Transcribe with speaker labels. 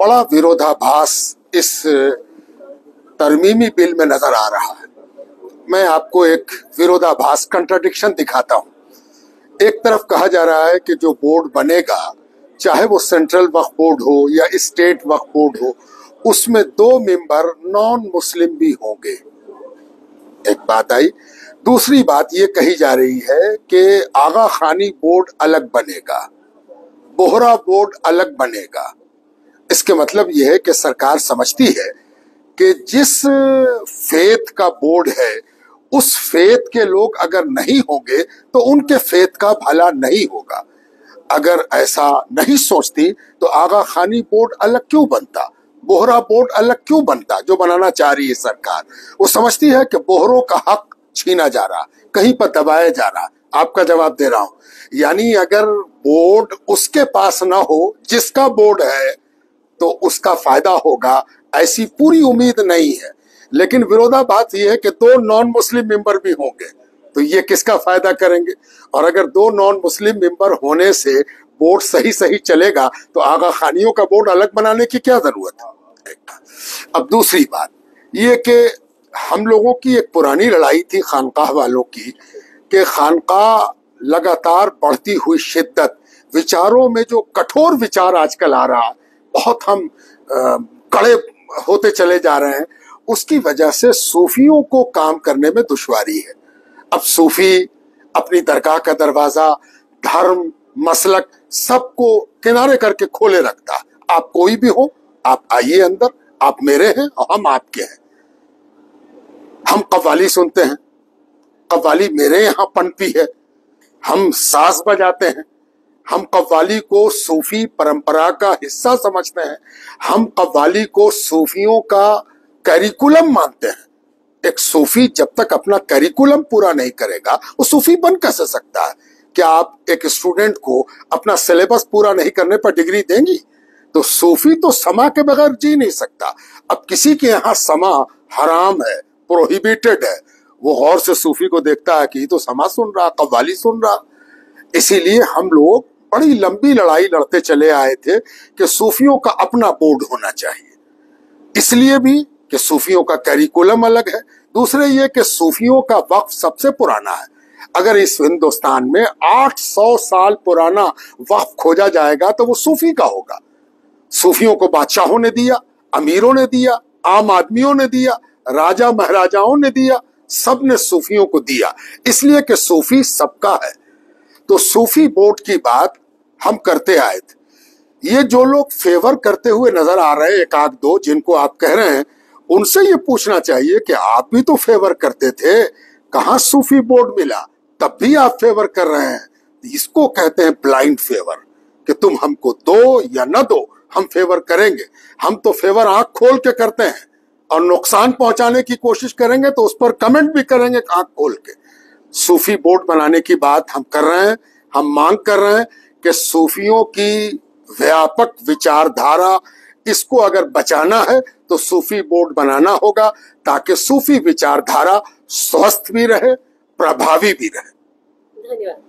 Speaker 1: बड़ा विरोधाभास इस तरमीमी बिल में नजर आ रहा है। मैं आपको एक विरोधाभास कंट्राडिक्शन दिखाता हूं। एक तरफ कहा जा रहा है कि जो बोर्ड बनेगा, चाहे वो सेंट्रल वक्फ बोर्ड हो या स्टेट वक्फ बोर्ड हो, उसमें 2 मेंबर नॉन मुस्लिम भी होंगे। एक बात आई। दूसरी बात ये कही जा रही है कि आगा खानी बोर्ड अलग बनेगा, बोहरा बोर्ड अलग बनेगा। इसके मतलब यह है कि सरकार समझती है कि जिस फेथ का बोर्ड है, उस फेथ के लोग अगर नहीं होंगे तो उनके फेथ का भला नहीं होगा। अगर ऐसा नहीं सोचती तो आगा खानी बोर्ड अलग क्यों बनता, बोहरा बोर्ड अलग क्यों बनता, जो बनाना चाह रही है सरकार। वो समझती है कि बोहरों का हक छीना जा रहा, कहीं पर दबाया जा रहा। आपका जवाब दे रहा हूं। यानी अगर बोर्ड उसके पास ना हो जिसका बोर्ड है तो उसका फायदा होगा, ऐसी पूरी उम्मीद नहीं है। लेकिन विरोधाभास ये है कि 2 नॉन मुस्लिम मेंबर भी होंगे, तो ये किसका फायदा करेंगे। और अगर 2 नॉन मुस्लिम मेंबर होने से बोर्ड सही चलेगा तो आगा खानियों का बोर्ड अलग बनाने की क्या जरूरत है। अब दूसरी बात ये कि हम लोगों की एक पुरानी लड़ाई थी खानकाह वालों की, कि खानकाह लगातार बढ़ती हुई शिद्दत, विचारों में जो कठोर विचार आजकल आ रहा, बहुत हम कड़े होते चले जा रहे हैं, उसकी वजह से सूफियों को काम करने में दुश्वारी है। अब सूफी अपनी दरगाह का दरवाजा धर्म मसलक सबको किनारे करके खोले रखता। आप कोई भी हो, आप आइए अंदर, आप मेरे हैं और हम आपके हैं। हम कव्वाली सुनते हैं, कव्वाली मेरे यहाँ पनपी है, हम साज बजाते हैं, हम कव्वाली को सूफी परंपरा का हिस्सा समझते हैं, हम कव्वाली को सूफियों का करिकुलम मानते हैं। एक सूफी जब तक अपना करिकुलम पूरा नहीं करेगा वो सूफी बन कैसे सकता है। क्या आप एक स्टूडेंट को अपना सिलेबस पूरा नहीं करने पर डिग्री देंगी? तो सूफी तो समा के बगैर जी नहीं सकता। अब किसी के यहाँ समा हराम है, प्रोहिबिटेड है, वो गौर से सूफी को देखता है कि ये तो समा सुन रहा, कव्वाली सुन रहा। इसीलिए हम लोग बड़ी लंबी लड़ाई लड़ते चले आए थे कि सूफियों का अपना बोर्ड होना चाहिए। इसलिए भी कि सूफियों का करिकुलम अलग है, दूसरे ये कि सूफियों का वक्फ सबसे पुराना है। अगर इस हिंदुस्तान में 800 साल पुराना वक्फ खोजा जाएगा तो वो सूफी का होगा। सूफियों को बादशाहों ने दिया, अमीरों ने दिया, आम आदमियों ने दिया, राजा महाराजाओं ने दिया, सब ने सूफियों को दिया, इसलिए कि सूफी सबका है। तो सूफी बोर्ड की बात हम करते आए थे। ये जो लोग फेवर करते हुए नजर आ रहे हैं, एक आध दो जिनको आप कह रहे हैं, उनसे ये पूछना चाहिए कि आप भी तो फेवर करते थे, कहाँ सूफी बोर्ड मिला, तब भी आप फेवर कर रहे हैं। इसको कहते हैं ब्लाइंड फेवर, कि तुम हमको दो या न दो, हम फेवर करेंगे। हम तो फेवर आंख खोल के करते हैं, और नुकसान पहुंचाने की कोशिश करेंगे तो उस पर कमेंट भी करेंगे आंख खोल के। सूफी बोर्ड बनाने की बात हम कर रहे हैं। हम मांग कर रहे हैं कि सूफियों की व्यापक विचारधारा, इसको अगर बचाना है तो सूफी बोर्ड बनाना होगा, ताकि सूफी विचारधारा स्वस्थ भी रहे, प्रभावी भी रहे।
Speaker 2: धन्यवाद।